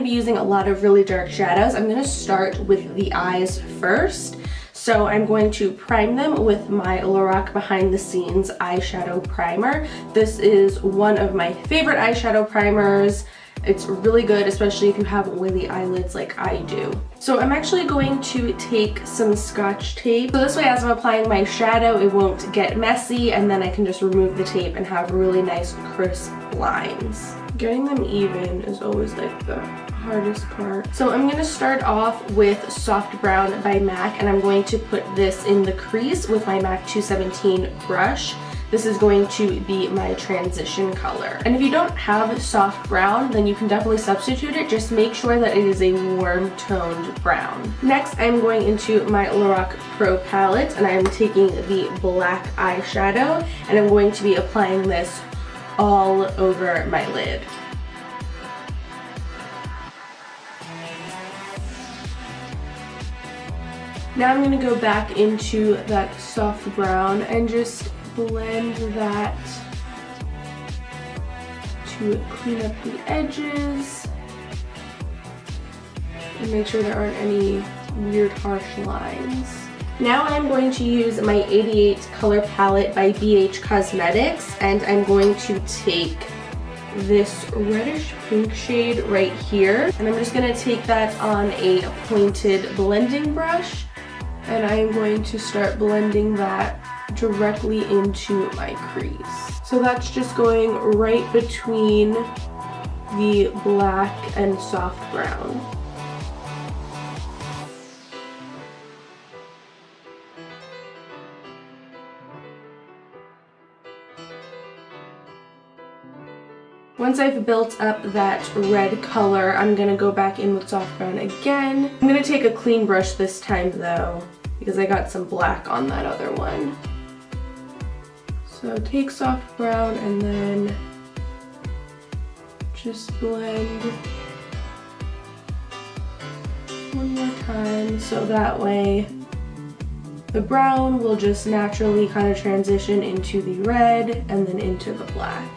be using a lot of really dark shadows. I'm going to start with the eyes first. So I'm going to prime them with my Lorac Behind the Scenes eyeshadow primer. This is one of my favorite eyeshadow primers. It's really good, especially if you have oily eyelids like I do. So I'm actually going to take some Scotch tape. So this way, as I'm applying my shadow, it won't get messy, and then I can just remove the tape and have really nice crisp lines. Getting them even is always like the hardest part. So I'm going to start off with Soft Brown by MAC, and I'm going to put this in the crease with my MAC 217 brush. This is going to be my transition color. And if you don't have soft brown, then you can definitely substitute it. Just make sure that it is a warm toned brown. Next, I'm going into my Lorac Pro palette, and I'm taking the black eyeshadow, and I'm going to be applying this all over my lid. Now I'm going to go back into that soft brown and just blend that to clean up the edges and make sure there aren't any weird harsh lines. Now I'm going to use my 88 color palette by BH Cosmetics, and I'm going to take this reddish pink shade right here, and I'm just going to take that on a pointed blending brush, and I'm going to start blending that directly into my crease. So that's just going right between the black and soft brown. Once I've built up that red color, I'm going to go back in with soft brown again. I'm going to take a clean brush this time though, because I got some black on that other one. So take soft brown and then just blend one more time, so that way the brown will just naturally kind of transition into the red and then into the black.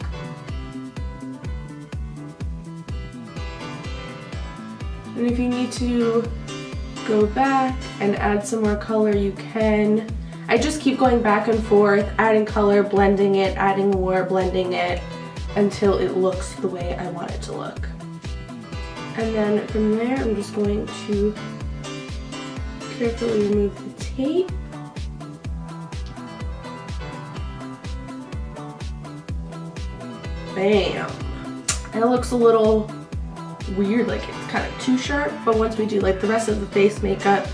And if you need to go back and add some more color, you can. I just keep going back and forth, adding color, blending it, adding more, blending it, until it looks the way I want it to look. And then from there, I'm just going to carefully remove the tape. Bam! And it looks a little weird, like it's kind of too sharp, but once we do like the rest of the face makeup,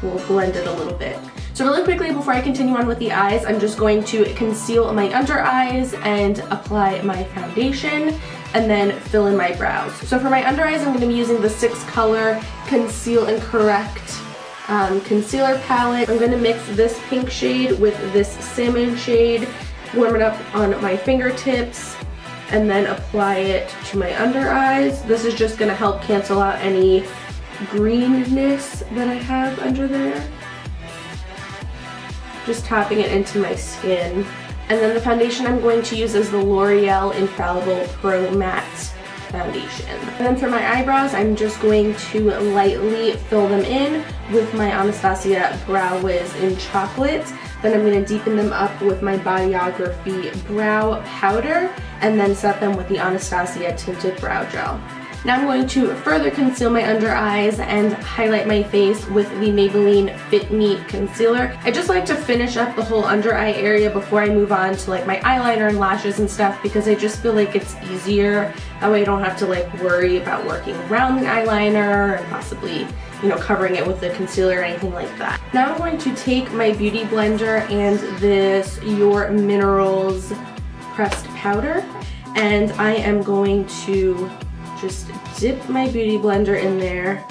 we'll blend it a little bit. So really quickly, before I continue on with the eyes, I'm just going to conceal my under eyes and apply my foundation, and then fill in my brows. So for my under eyes, I'm going to be using the 6 color Conceal and Correct concealer palette. I'm going to mix this pink shade with this salmon shade, warm it up on my fingertips, and then apply it to my under eyes. This is just going to help cancel out any greenness that I have under there. Just tapping it into my skin. And then the foundation I'm going to use is the L'Oreal Infallible Pro Matte foundation. And then for my eyebrows, I'm just going to lightly fill them in with my Anastasia Brow Wiz in Chocolate. Then I'm going to deepen them up with my Bodyography Brow Powder, and then set them with the Anastasia Tinted Brow Gel. Now I'm going to further conceal my under eyes and highlight my face with the Maybelline Fit Me Concealer. I just like to finish up the whole under eye area before I move on to like my eyeliner and lashes and stuff, because I just feel like it's easier. That way I don't have to like worry about working around the eyeliner and possibly, you know, covering it with the concealer or anything like that. Now I'm going to take my beauty blender and this Your Minerals pressed powder, and I am going to just dip my beauty blender in there,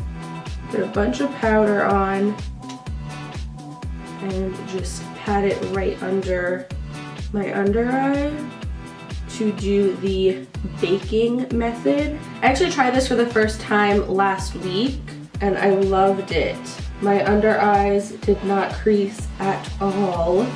put a bunch of powder on, and just pat it right under my under eye to do the baking method. I actually tried this for the first time last week and I loved it. My under eyes did not crease at all,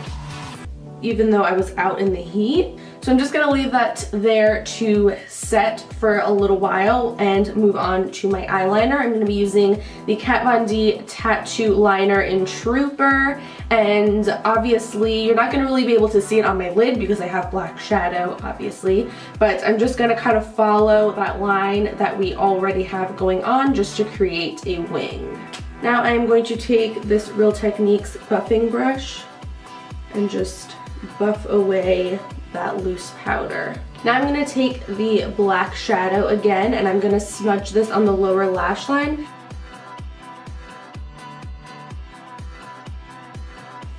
even though I was out in the heat. So I'm just gonna leave that there to set for a little while and move on to my eyeliner. I'm gonna be using the Kat Von D Tattoo Liner in Trooper, and obviously you're not gonna really be able to see it on my lid because I have black shadow, obviously, but I'm just gonna kind of follow that line that we already have going on just to create a wing. Now I'm going to take this Real Techniques buffing brush and just buff away that loose powder. Now I'm going to take the black shadow again and I'm going to smudge this on the lower lash line.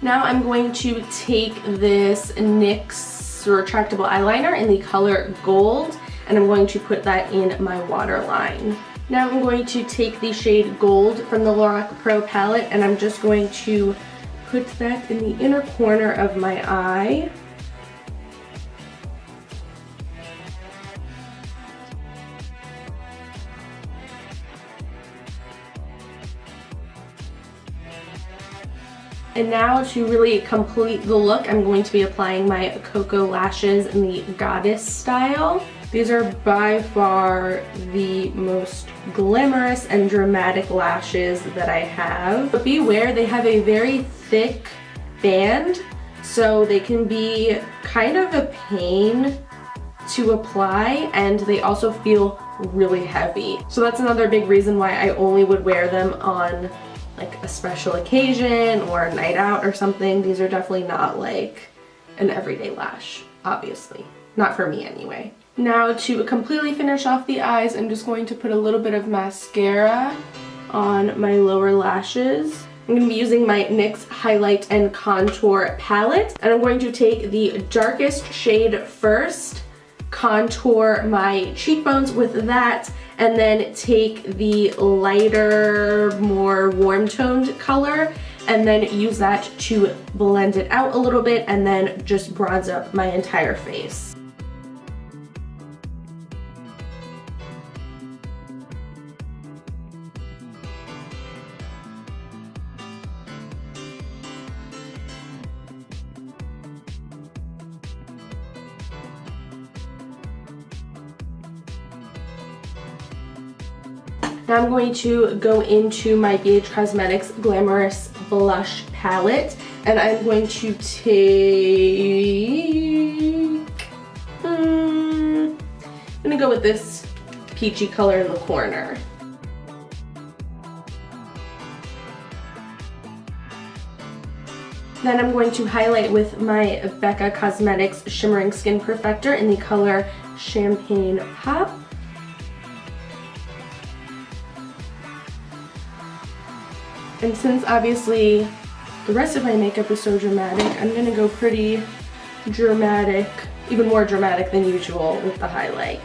Now I'm going to take this NYX retractable eyeliner in the color Gold and I'm going to put that in my waterline. Now I'm going to take the shade Gold from the Lorac Pro palette and I'm just going to put that in the inner corner of my eye. And now to really complete the look, I'm going to be applying my Cocoa lashes in the Goddess style. These are by far the most glamorous and dramatic lashes that I have. But beware, they have a very thick band, so they can be kind of a pain to apply, and they also feel really heavy. So that's another big reason why I only would wear them on like a special occasion or a night out or something. These are definitely not like an everyday lash, obviously. Not for me anyway. Now to completely finish off the eyes, I'm just going to put a little bit of mascara on my lower lashes. I'm going to be using my NYX Highlight and Contour palette, and I'm going to take the darkest shade first, contour my cheekbones with that, and then take the lighter, more warm toned color and then use that to blend it out a little bit and then just bronze up my entire face. Now I'm going to go into my BH Cosmetics Glamorous Blush palette, and I'm going to take, I'm gonna go with this peachy color in the corner. Then I'm going to highlight with my Becca Cosmetics Shimmering Skin Perfector in the color Champagne Pop. And since obviously the rest of my makeup is so dramatic, I'm gonna go pretty dramatic, even more dramatic than usual with the highlight.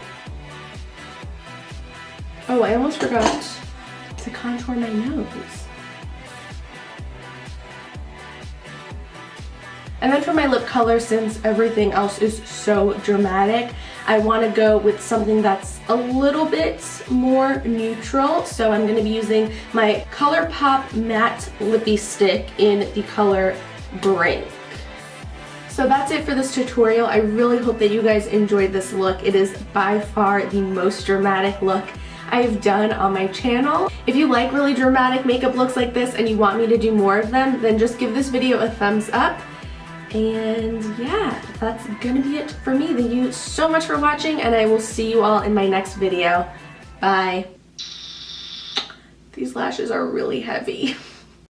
Oh, I almost forgot to contour my nose. And then for my lip color, since everything else is so dramatic, I want to go with something that's a little bit more neutral. So I'm going to be using my ColourPop Matte Lippy Stick in the color Brink. So that's it for this tutorial. I really hope that you guys enjoyed this look. It is by far the most dramatic look I've done on my channel. If you like really dramatic makeup looks like this and you want me to do more of them, then just give this video a thumbs up. And yeah, that's gonna be it for me. Thank you so much for watching, and I will see you all in my next video. Bye. These lashes are really heavy.